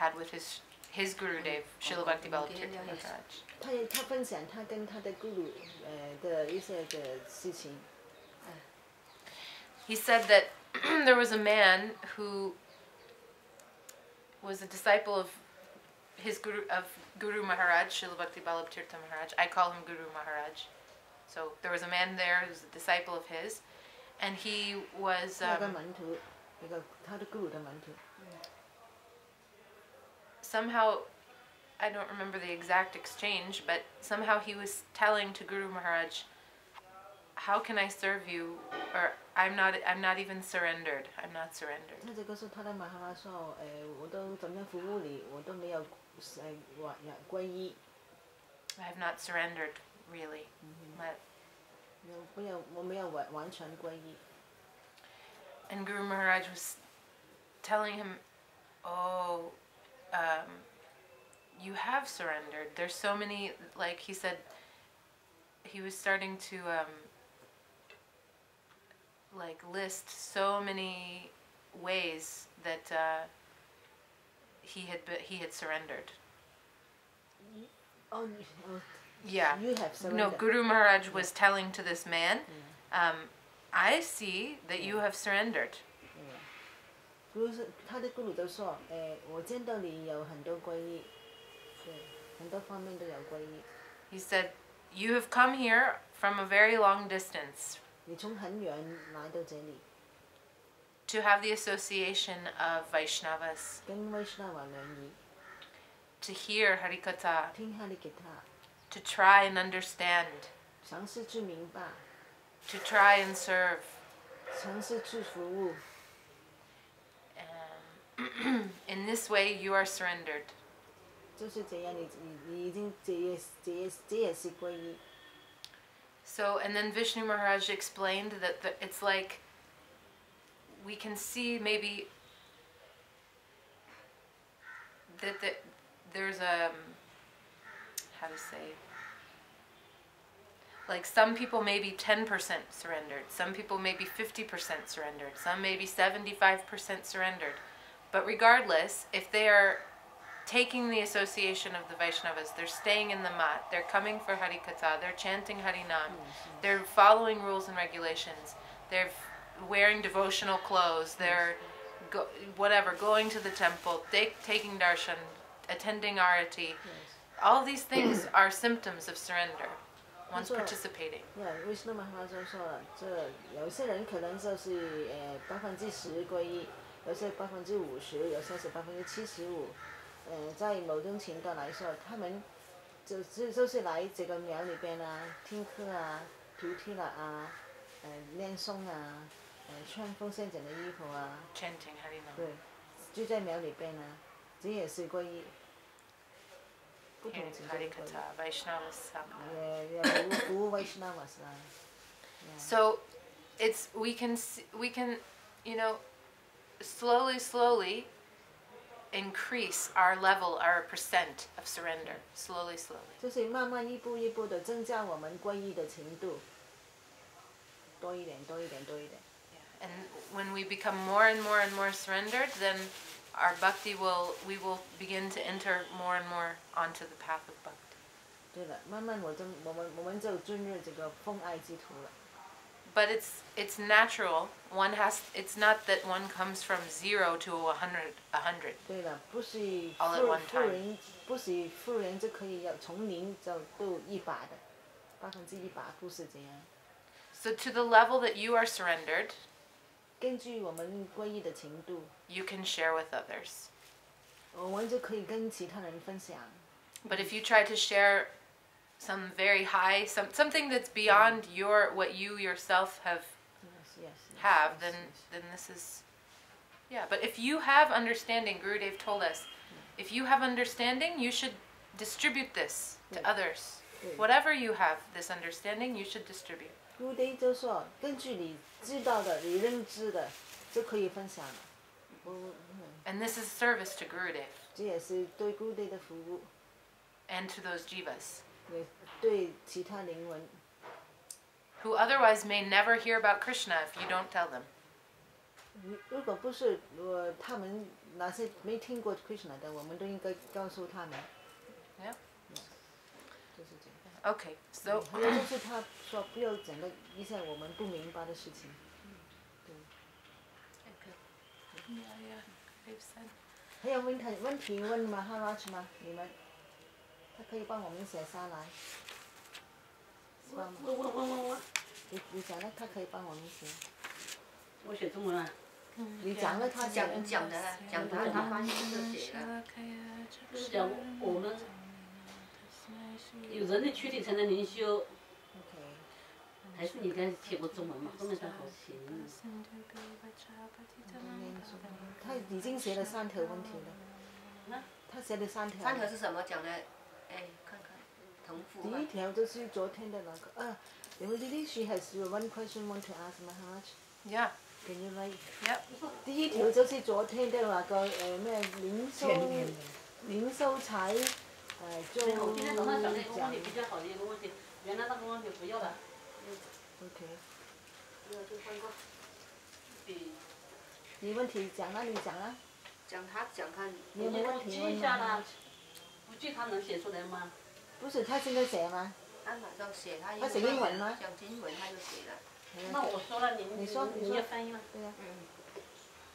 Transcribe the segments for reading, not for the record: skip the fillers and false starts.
had with his Gurudev, Srila Bhakti Balatirtha Maharaj. 他分享他跟他的 Guru 的一些的事情。He said that there was a man who was a disciple of Guru Maharaj, Srila Bhakti Balatirtha Maharaj. I call him Guru Maharaj. So there was a man there who was a disciple of his, and he was. 他的 Guru 的门徒。Somehow, I don't remember the exact exchange, but somehow he was telling to Guru Maharaj, "How can I serve you?" Or I'm not even surrendered. I'm not surrendered. 他就告诉他的玛哈拉说，我都怎么样服务你，我都没有皈依。I have not surrendered, really. 我没有完全皈依。And Guru Maharaj was telling him, "Oh, you have surrendered. There's so many." Like he said, he was starting to like list so many ways that he had surrendered. Yeah. You have surrendered. No, Guru Maharaj was telling to this man, I see that you have surrendered. 他的 Guru 都说，我见到你有很多皈依，对，很多方面都有皈依。He said, "You have come here from a very long distance." 你从很远来到这里。To have the association of Vaishnavas. 跟 Vaishnava 联谊。To hear Harikatha. 听 Harikatha. To try and understand. 尝试去明白。To try and serve. 尝试去服务。In this way, you are surrendered. 就是这样，你已经这也是皈依。So, and then Vishnu Maharaj explained that it's like we can see maybe that there's a, how to say, like some people may be 10% surrendered, some people may be 50% surrendered, some may be 75% surrendered. But regardless, if they are taking the association of the Vaishnavas, they're staying in the mat, they're coming for Harikatha, they're chanting Harinam, they're following rules and regulations, they're wearing devotional clothes, they're going to the temple, taking darshan, attending arati. All these things are symptoms of surrender. One's participating. Yeah, Vishnu Maharaj 说了，这有些人可能就是10%皈依，有些50%，有些是75%。在某种情况来说，他们就是来这个庙里边啊，听课啊，涂贴了啊，念诵啊，穿奉献者的衣服啊。Chanting Harinam. 对，就在庙里边啊，这也是皈依。不同程度的皈依。Harikatha, Vaishnavas.服务 Vaishnavas 啊。So, we can slowly increase our level, our percent of surrender, slowly. 就是慢慢一步一步的增加我们皈依的程度，多一点。Yeah. And when we become more and more surrendered, then our bhakti we will begin to enter more and more onto the path of bhakti. 对了，慢慢我们就进入这个奉爱之途了。But it's natural. It's not that one comes from 0 to 100. 对了，不是 all at one time. 不是富人就可以要从0到100的，100%不是这样。So to the level that you are surrendered, 根据我们皈依的程度 you can share with others. 我们就可以跟其他人分享。But if you try to share some very high, something that's beyond what you yourself have, then this is, yeah. But if you have understanding, Gurudev told us, if you have understanding, you should distribute this to others. Whatever you have, this understanding, you should distribute. Gurudev 就说，根据你知道的、你认知的，就可以分享了。And this is service to Gurudev. 这也是对 Gurudev 的服务。And to those jivas. 对其他灵魂 who otherwise may never hear about Krishna if you don't tell them. 如果不是他们那些没听过 Krishna 的，我们都应该告诉他们。Yeah. 就是这样。Okay, so 还有就是他说不要讲个一些我们不明白的事情。对。yeah, they've said. 还有问题问 Maharaj 吗？你们，他可以帮我们写下来。我。你讲了，他可以帮我们写。我写中文啊。你讲了，他写。讲的，他翻译就写了。就是讲我们有人的躯体才能灵修。还是你刚才写过中文嘛？后面才好写。他已经写了3条问题了。他写了3条。3条是什么讲的？哎，看看，重复。第一条就是昨天的那个didi, she has one question want to ask Maharaj. Yeah. Can you write? Yep. 第一条就是昨天的那个咩零收财做我今天早上讲那个问题比较好的一个问题，原来那个问题不要了。OK。就换过。你问题讲了，你讲了。讲看。你有没有问题问记下了，不记他能写出来吗？不是，他现在写吗？他马上写，他写英文吗？讲英文他就写了。那我说了，你也翻译吗？对呀。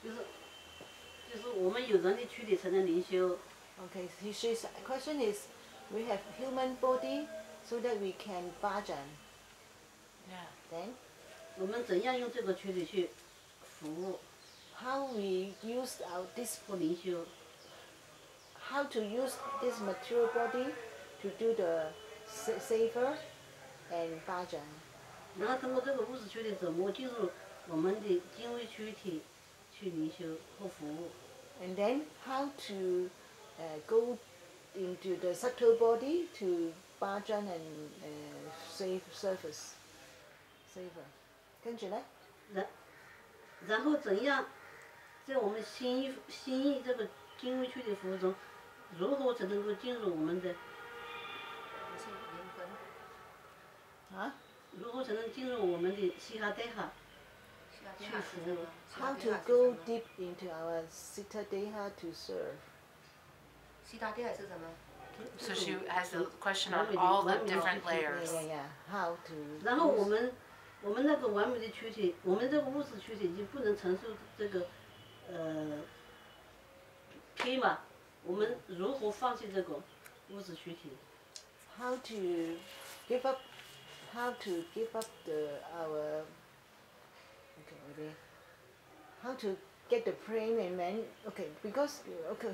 就是我们有人的躯体才能灵修。Okay, his question is, we have human body so that we can bhajan. Yeah. Then. 我们怎样用这个躯体去服务？ How we use this 不灵修。How to use this material body to do the safer and bhajan. 然后通过这个物质躯体怎么进入我们的精微躯体去灵修和服务。And then how to go into the subtle body to bhajan and save surface, saver. 跟住呢？然后怎样在我们心意这个精微躯体服务中，如何才能够进入我们的？啊？如何才能进入我们的西哈德哈？去服务。How to go deep into our Sita Deha to serve? 西达地海是什么？ So she has a question on all the different layers. Yeah. How to. 然后我们那个完美的躯体，我们这个物质躯体已经不能承受这个偏嘛，我们如何放弃这个物质躯体 ？How to give up? How to give up our? Okay. How to get the pain and then because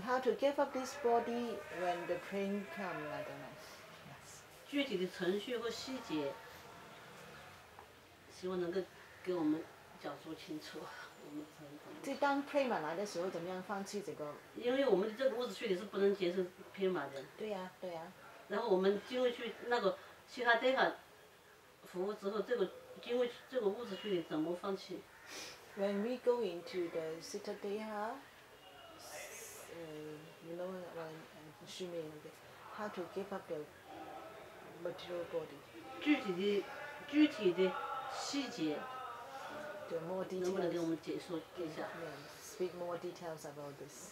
how to give up this body when the pain come? I don't know. Yes. 具体的程序和细节，希望能够给我们讲述清楚。我们就当 prema 来的时候，怎么样放弃这个？因为我们的这个物质躯体是不能接受偏马的。对呀。然后我们进入去那个西哈德哈服务之后，这个物质躯体怎么放弃？ When we go into the Sita Deha, you know what she mean? How to give up the material body? 具体的细节， The more 能不能给我 details. 们解说一下？ Speak more details about this.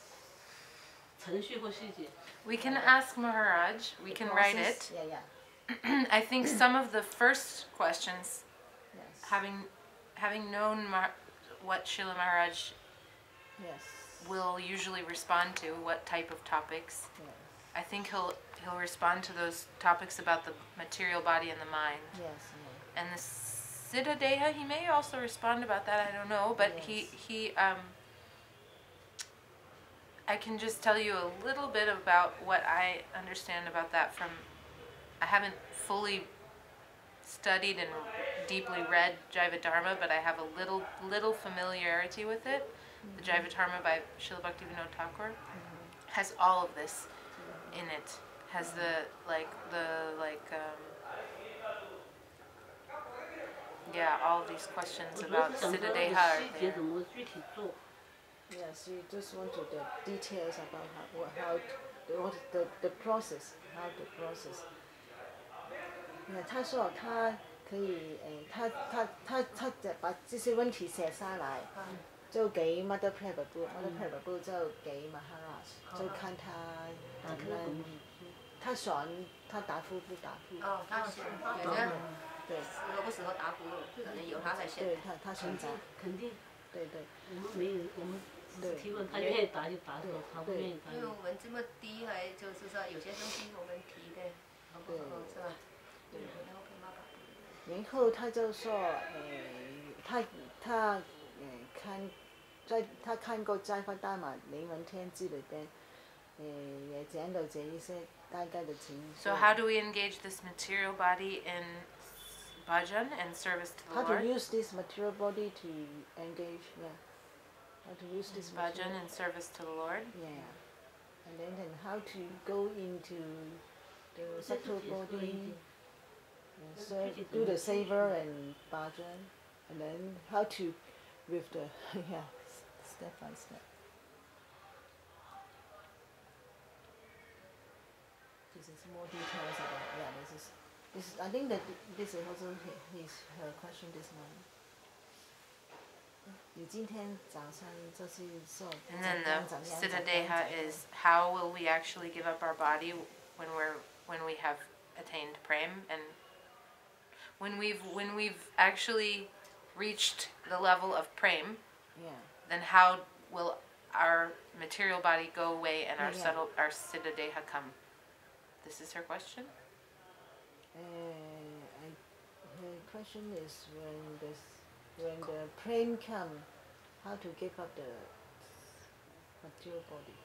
程序或细节。We can ask Maharaj. We can write it. Yeah. I think some of the first questions, Yes. having known what Srila Maharaj Yes. will usually respond to, what type of topics, Yes. I think he'll respond to those topics about the material body and the mind. Yes. And the Siddha Deha, he may also respond about that, I don't know, but Yes. he I can just tell you a little bit about what I understand about that from, I haven't fully studied and deeply read Jivadharma, but I have a little familiarity with it. The Jivadharma by Srila Bhaktivinoda Thakur has all of this in it. Has all of these questions about Siddha Deha are there. Yes, you just wanted the details about how the process, how the process. 他说他可以他把这些问题写下来，就给 Mother Prabhu，Mother Prabhu 就给 Maharaj，就看他怎么，他选他答复不答复。哦，他选有些对。适合不适合答复，可能由他来选。对他选择。肯定。对对。我们没有，我们只是提问，他愿意答就答，他不愿意答。因为我们这么低，还就是说有些东西我们提的，是吧？对。然后他就说，他他看过《法大马灵文天记》里边，也讲到这一些大概的情绪。 So how do we engage this material body in bhajan and service to the How Lord? to use this material body to engage, yeah. How to use this bhajan and service to the Lord. Yeah. And then how to go into the sexual body, so do the savor and bhajan, and then how to with the yeah, step by step. This is more details about this is I think that this is also her question this morning. 你今天早上就是说 And then the Siddhadeha is how will we actually give up our body when we have attained prem, and when we've actually reached the level of prem, then how will our material body go away and our Siddhadeha come? This is her question. Her question is when the prem come, how to give up the material body?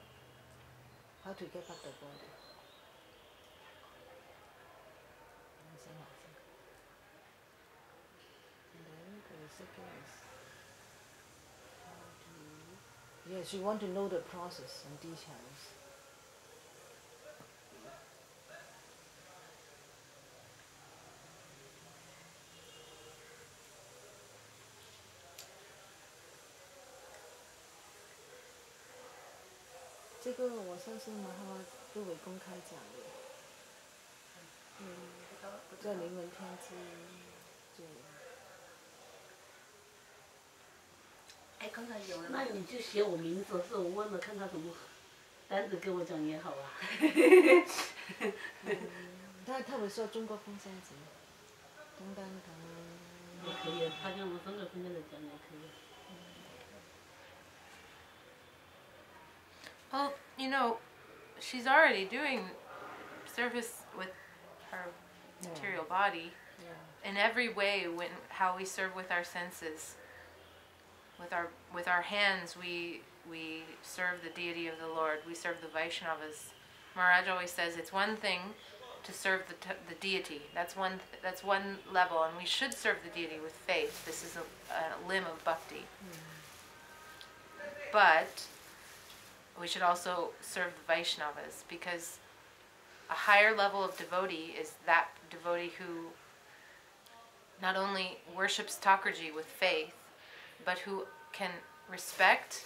How to give up the body? And then the second is how to. Yes, you want to know the process and details. This 我相信马哈都会公开讲的。在灵文天之就。哎，刚才有人。那你就写我名字，是我问了，看他怎么单独跟我讲也好啊。他会说中国风箱子，等等等。也可以，他跟我们中国风箱子讲也可以。Well, you know, she's already doing service with her material body in every way. When how we serve with our senses, with our hands, we serve the deity of the Lord. We serve the Vaishnavas. Maharaj always says it's one thing to serve the deity. That's one level, and we should serve the deity with faith. This is a limb of bhakti. But we should also serve the Vaishnavas, because a higher level of devotee is that devotee who not only worships Thakurji with faith, but who can respect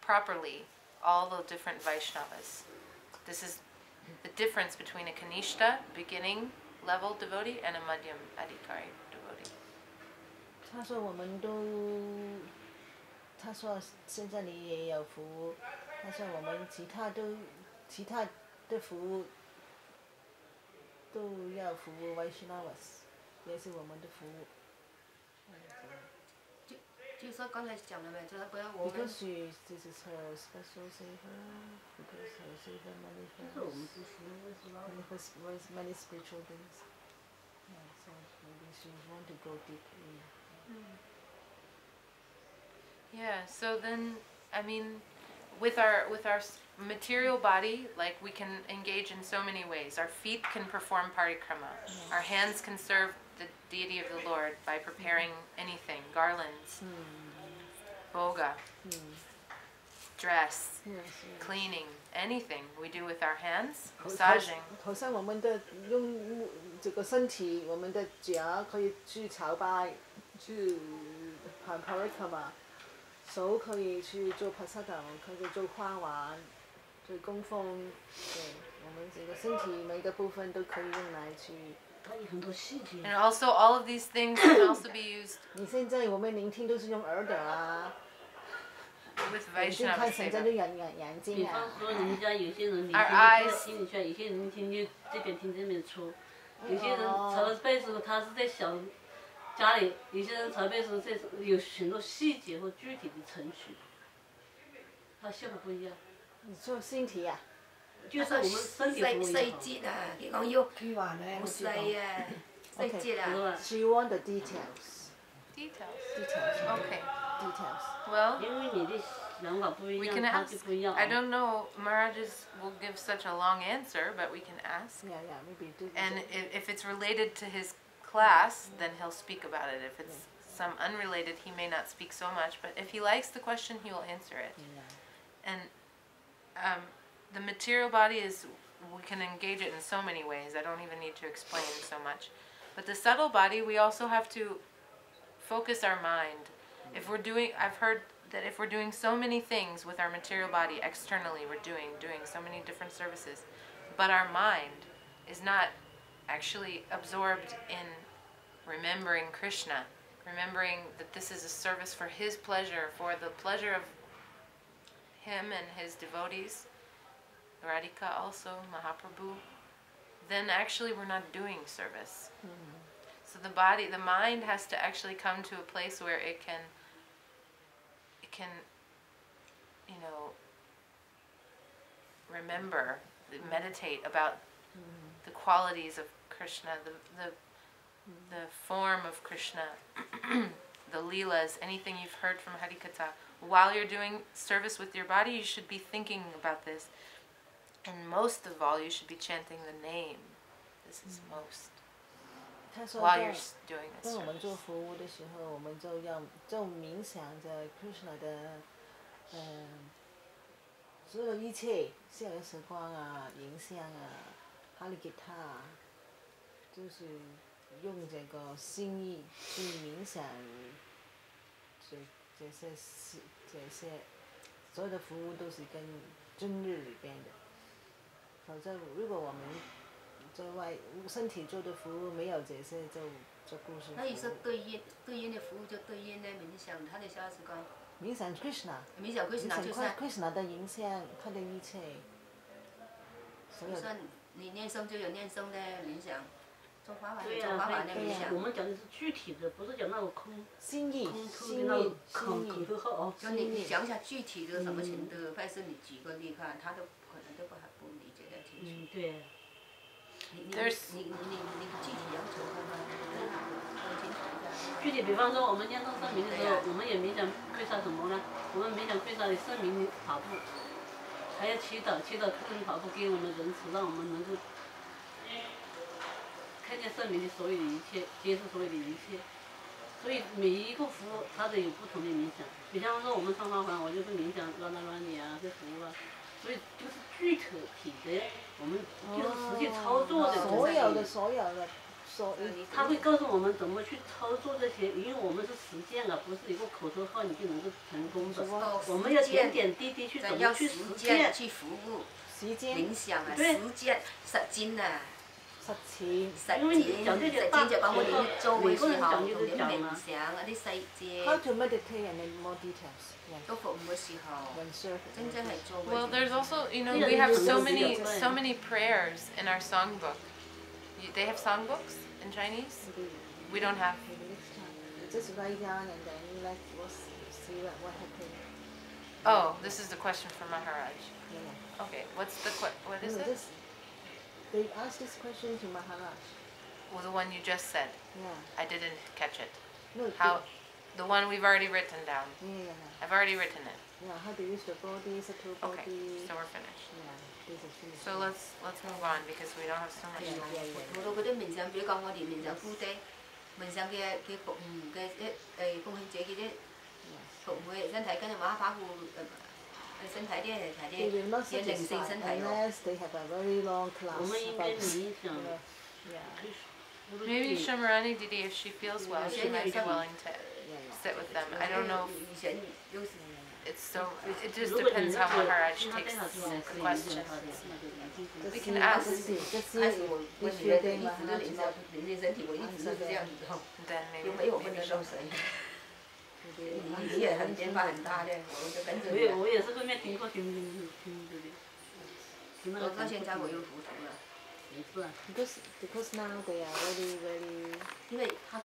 properly all the different Vaishnavas. This is the difference between a Kanishta, beginning level devotee, and a Madhyam Adhikari devotee. 他说我们都，他说现在你也有服务，他说我们其他的服务都要服务 Vaishnavas， 也是我们的服务。就是说刚才讲了没，就是不要我们。Because this is her special saver, because her saver manifests many spiritual things. Yeah, so maybe she want to go deeply. Yeah, so then, I mean, with our material body, like, we can engage in so many ways. Our feet can perform parikrama. Our hands can serve the deity of the Lord by preparing anything, garlands, boga, dress, cleaning, anything we do with our hands, massaging. 好像我们的用这个身体，我们的脚可以去朝拜，去喊 parikrama， 手可以去做 prasadam， 可以做花环，做供奉。对，我们这个身体每个部分都可以用来去它有很多细节。 And also, all of these things can also be used 你现在我们聆听都是用耳朵啊， with 眼睛 Vaishnava 看神在 seva. 用眼比睛啊。方说，人家有些人聆听 Our 就 eyes 听得出来，有些人听就这边听这边出，有些人朝背时候他是在想家里，有些人朝背时候在有很多细節和具體的程序，它效果不一樣。你說身體啊？就是我們身體服務細也好。節啊，佢講要佢話咧，好我知道。細啊，細節啊。 She want the details. Details. Details. Okay. Details. Well, 因為你的想法不一 we 樣， can 他就 ask. 不一樣。 I don't know, Maharaj will give such a long answer, but we can ask. Yeah, yeah, maybe do. And if it's related to his class, then he'll speak about it. If it's some unrelated, he may not speak so much. But if he likes the question, he will answer it. Yeah. And the material body is, we can engage it in so many ways. I don't even need to explain so much. But the subtle body, we also have to focus our mind. If we're doing, I've heard that if we're doing so many things with our material body externally, we're doing so many different services, but our mind is not actually absorbed in remembering Krishna, remembering that this is a service for his pleasure, for the pleasure of him and his devotees, Radhika also, Mahaprabhu, then actually we're not doing service. So the body, the mind has to actually come to a place where it can, you know, remember, meditate about the qualities of Krishna, the form of Krishna, the leelas, anything you've heard from Harikatha. While you're doing service with your body, you should be thinking about this. And most of all, you should be chanting the name. This is most. 他说 While you're doing this 当我们 service. 做服务的时候，我们就冥想着 Krishna 的，所有一切，下个时光啊，影像啊，哈利吉他啊，就是用这个心意去冥想这些所有的服务都是跟真日里边的。否则，如果我们在外身体做的服务没有这些，就不是服务。那你说对应的服务就对应的冥想，他的下时光。冥想 Krishna。冥想 Krishna 就是。Krishna 的影像，他的一切。就算你念诵就有念诵的冥想，做法法对有做法法的冥想。我们讲的是具体的，不是讲那种空心意，那种口头号。就你讲一下具体的什么程度，或者是你举个例看，他都可能都不理解得清楚。对。你具体要求看看，说清楚一下。具体比方说，我们念诵圣名的时候，我们也冥想跪下什么呢？我们冥想跪下的圣名跑步，还要祈祷圣名跑步给我们仁慈，让我们能够看见圣名的所有的一切，接受所有的一切。所以每一个服务它都有不同的冥想。比方说我们上花环，我就是冥想乱里啊，这服务啊。所以就是具体的，我们就是实际操作的。所有的。他会告诉我们怎么去操作这些，因为我们是实践啊，不是一个口头号你就能够成功的。我们要点点滴滴去怎么去实践，去服务，践冥想啊，实践实践啊。實踐，因為你講這些大就講我哋去做嘅時候，同啲啲冥想嗰啲細節。 How to meditate and then more details. 都服務嘅時候，真正係做。Well, there's also, you know, we have so many prayers in our songbook. They have songbooks in Chinese? We don't have. Just write down and then let's see what happened. Oh, this is the question from Maharaj. Yeah. Okay, what is it? They asked this question to Maharaj. Well, the one you just said. Yeah. I didn't catch it. No. The one we've already written down. Yeah. I've already written it. Yeah, how to use the body, subtle body. Okay, so we're finished. Yeah, this is finished. So let's move on because we don't have so much time. 好多嗰啲冥想，比如講我哋冥想夫妻，冥想嘅服務嘅貢獻者嘅啲服務嘅身體，跟住馬巴夫身體啲係睇啲嘅靈性身體咯。Unless they have a very long class. 我們應該冥想。Yeah. Maybe Shamarani Didi, if she feels well, she might be willing to sit with them. I don't know. 以前有時 it's so. It just depends how Maharaj takes the questions. We can ask. 开始我觉得一直就领教人类身体，我一直是这样子哦， Then maybe 有没有分的受神？你也很肩膀很大的，我就跟着你。我也是后面听这里。我到现在我又糊涂了。没事啊。Because now they are very very. 因为他